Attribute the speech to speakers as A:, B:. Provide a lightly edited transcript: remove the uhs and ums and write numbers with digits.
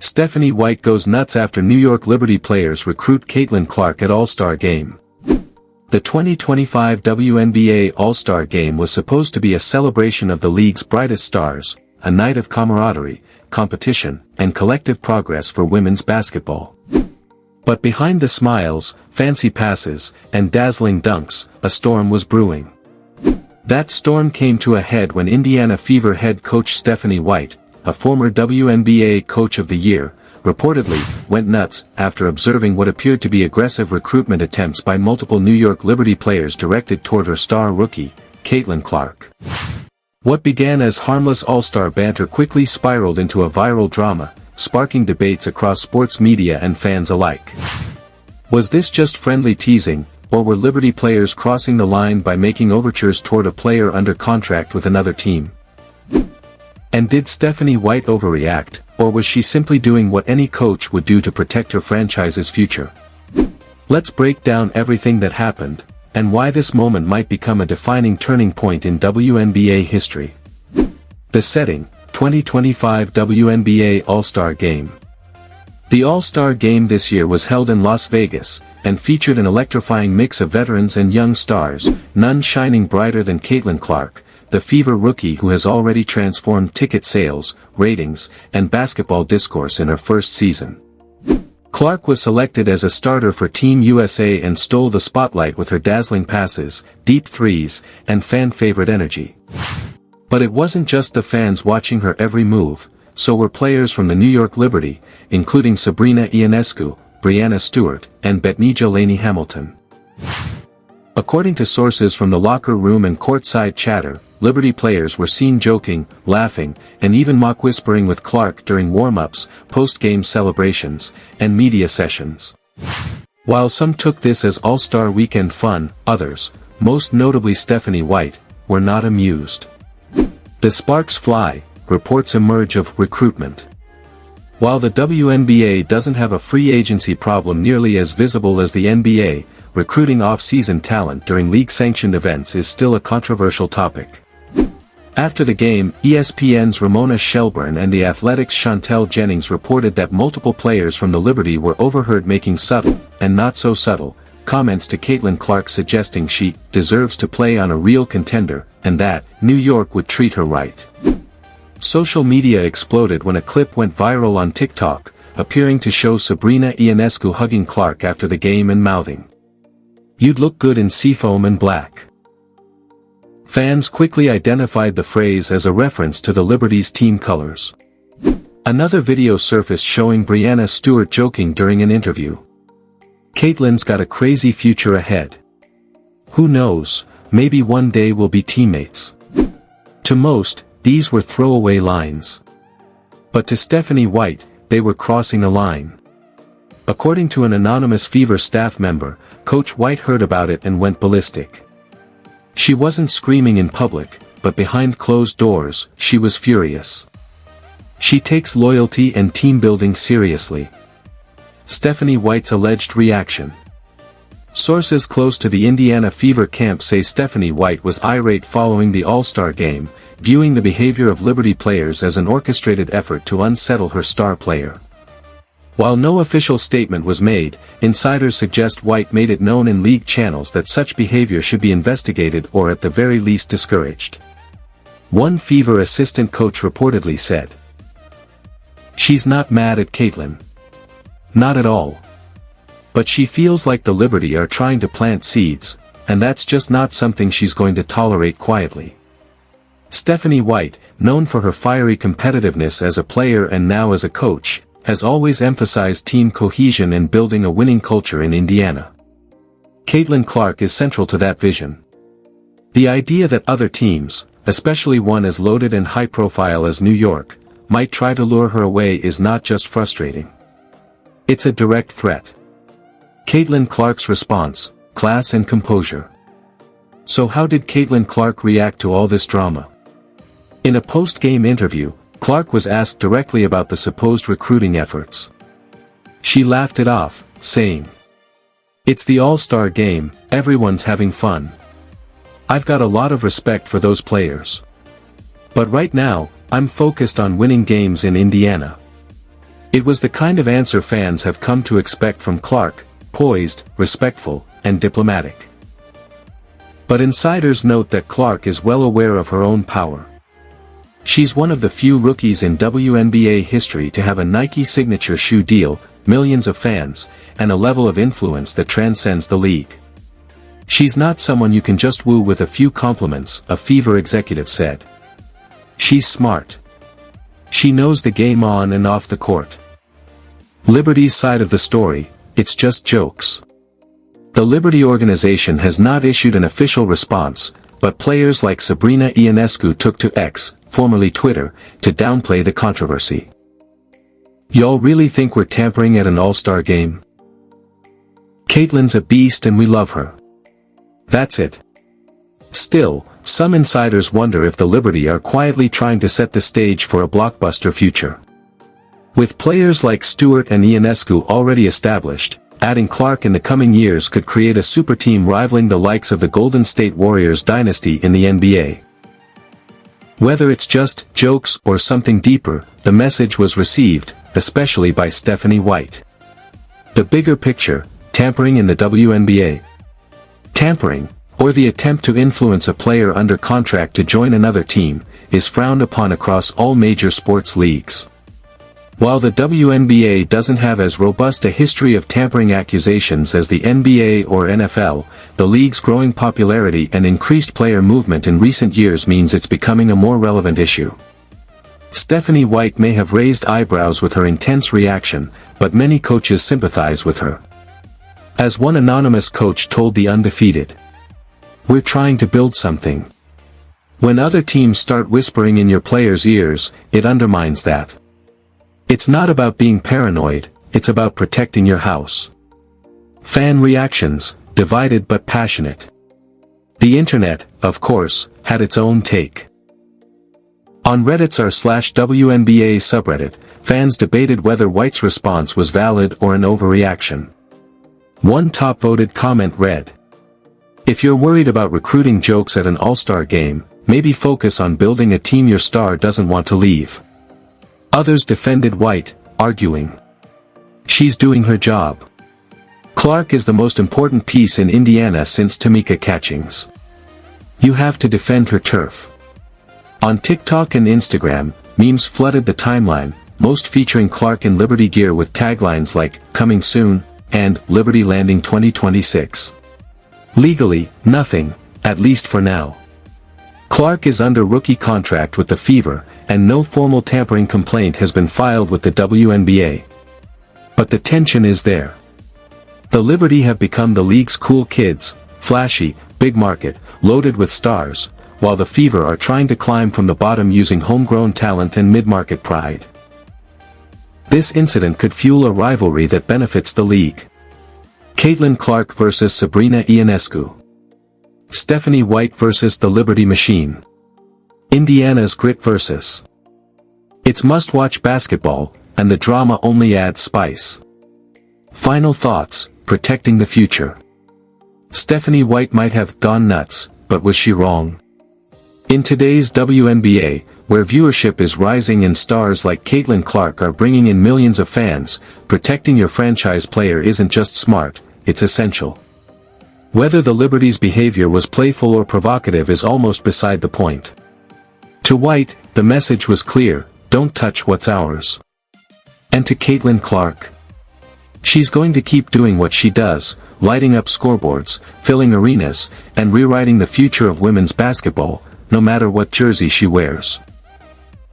A: Stephanie White goes nuts after New York Liberty players recruit Caitlin Clark at All-Star Game. The 2025 WNBA All-Star Game was supposed to be a celebration of the league's brightest stars, a night of camaraderie, competition, and collective progress for women's basketball. But behind the smiles, fancy passes, and dazzling dunks, a storm was brewing. That storm came to a head when Indiana Fever head coach Stephanie White, a former WNBA Coach of the Year, reportedly went nuts after observing what appeared to be aggressive recruitment attempts by multiple New York Liberty players directed toward her star rookie, Caitlin Clark. What began as harmless all-star banter quickly spiraled into a viral drama, sparking debates across sports media and fans alike. Was this just friendly teasing, or were Liberty players crossing the line by making overtures toward a player under contract with another team? And did Stephanie White overreact, or was she simply doing what any coach would do to protect her franchise's future? Let's break down everything that happened, and why this moment might become a defining turning point in WNBA history. The setting: 2025 WNBA All-Star Game. The All-Star Game this year was held in Las Vegas, and featured an electrifying mix of veterans and young stars, none shining brighter than Caitlin Clark, the Fever rookie who has already transformed ticket sales, ratings, and basketball discourse in her first season. Clark was selected as a starter for Team USA and stole the spotlight with her dazzling passes, deep threes, and fan-favorite energy. But it wasn't just the fans watching her every move, so were players from the New York Liberty, including Sabrina Ionescu, Breanna Stewart, and Betnijah Laney Hamilton. According to sources from the locker room and courtside chatter, Liberty players were seen joking, laughing, and even mock-whispering with Clark during warm-ups, post-game celebrations, and media sessions. While some took this as All-Star Weekend fun, others, most notably Stephanie White, were not amused. The sparks fly, reports emerge of recruitment. While the WNBA doesn't have a free agency problem nearly as visible as the NBA, recruiting off-season talent during league-sanctioned events is still a controversial topic. After the game, ESPN's Ramona Shelburne and The Athletic's Chantel Jennings reported that multiple players from the Liberty were overheard making subtle, and not so subtle, comments to Caitlin Clark suggesting she deserves to play on a real contender, and that New York would treat her right. Social media exploded when a clip went viral on TikTok, appearing to show Sabrina Ionescu hugging Clark after the game and mouthing, "You'd look good in seafoam and black." Fans quickly identified the phrase as a reference to the Liberty's team colors. Another video surfaced showing Breanna Stewart joking during an interview. "Caitlin's got a crazy future ahead. Who knows, maybe one day we'll be teammates." To most, these were throwaway lines. But to Stephanie White, they were crossing a line. According to an anonymous Fever staff member, Coach White heard about it and went ballistic. She wasn't screaming in public, but behind closed doors, she was furious. She takes loyalty and team building seriously. Stephanie White's alleged reaction. Sources close to the Indiana Fever camp say Stephanie White was irate following the All-Star Game, viewing the behavior of Liberty players as an orchestrated effort to unsettle her star player. While no official statement was made, insiders suggest White made it known in league channels that such behavior should be investigated or at the very least discouraged. One Fever assistant coach reportedly said, "She's not mad at Caitlin. Not at all. But she feels like the Liberty are trying to plant seeds, and that's just not something she's going to tolerate quietly." Stephanie White, known for her fiery competitiveness as a player and now as a coach, has always emphasized team cohesion and building a winning culture in Indiana. Caitlin Clark is central to that vision. The idea that other teams, especially one as loaded and high-profile as New York, might try to lure her away is not just frustrating. It's a direct threat. Caitlin Clark's response: class and composure. So how did Caitlin Clark react to all this drama? In a post-game interview, Clark was asked directly about the supposed recruiting efforts. She laughed it off, saying, "It's the All-Star Game, everyone's having fun. I've got a lot of respect for those players. But right now, I'm focused on winning games in Indiana. It was the kind of answer fans have come to expect from Clark, poised, respectful, and diplomatic. But insiders note that Clark is well aware of her own power. She's one of the few rookies in WNBA history to have a Nike signature shoe deal, millions of fans, and a level of influence that transcends the league. She's not someone you can just woo with a few compliments, a Fever executive said. She's smart. She knows the game on and off the court. Liberty's side of the story, it's just jokes. The Liberty organization has not issued an official response, but players like Sabrina Ionescu took to X, formerly Twitter, to downplay the controversy. Y'all really think we're tampering at an all-star game? Caitlyn's a beast and we love her. That's it. Still, some insiders wonder if the Liberty are quietly trying to set the stage for a blockbuster future. With players like Stewart and Ionescu already established, adding Clark in the coming years could create a super team rivaling the likes of the Golden State Warriors dynasty in the NBA. Whether it's just jokes or something deeper, the message was received, especially by Stephanie White. The bigger picture, tampering in the WNBA. Tampering, or the attempt to influence a player under contract to join another team, is frowned upon across all major sports leagues. While the WNBA doesn't have as robust a history of tampering accusations as the NBA or NFL, the league's growing popularity and increased player movement in recent years means it's becoming a more relevant issue. Stephanie White may have raised eyebrows with her intense reaction, but many coaches sympathize with her. As one anonymous coach told The Undefeated, "We're trying to build something. When other teams start whispering in your players' ears, it undermines that. It's not about being paranoid, it's about protecting your house." Fan reactions, divided but passionate. The internet, of course, had its own take. On Reddit's r/WNBA subreddit, fans debated whether White's response was valid or an overreaction. One top-voted comment read, "If you're worried about recruiting jokes at an all-star game, maybe focus on building a team your star doesn't want to leave." Others defended White, arguing, "She's doing her job. Clark is the most important piece in Indiana since Tamika Catchings. You have to defend her turf." On TikTok and Instagram, memes flooded the timeline, most featuring Clark in Liberty gear with taglines like, "Coming soon," and "Liberty Landing 2026. Legally, nothing, at least for now. Clark is under rookie contract with the Fever, and no formal tampering complaint has been filed with the WNBA. But the tension is there. The Liberty have become the league's cool kids, flashy, big market, loaded with stars, while the Fever are trying to climb from the bottom using homegrown talent and mid-market pride. This incident could fuel a rivalry that benefits the league. Caitlin Clark versus Sabrina Ionescu. Stephanie White versus the Liberty Machine. Indiana's grit versus. It's must-watch basketball, and the drama only adds spice. Final thoughts, protecting the future. Stephanie White might have gone nuts, but was she wrong? In today's WNBA, where viewership is rising and stars like Caitlin Clark are bringing in millions of fans, protecting your franchise player isn't just smart, it's essential. Whether the Liberty's behavior was playful or provocative is almost beside the point. To White, the message was clear, don't touch what's ours. And to Caitlin Clark, she's going to keep doing what she does, lighting up scoreboards, filling arenas, and rewriting the future of women's basketball, no matter what jersey she wears.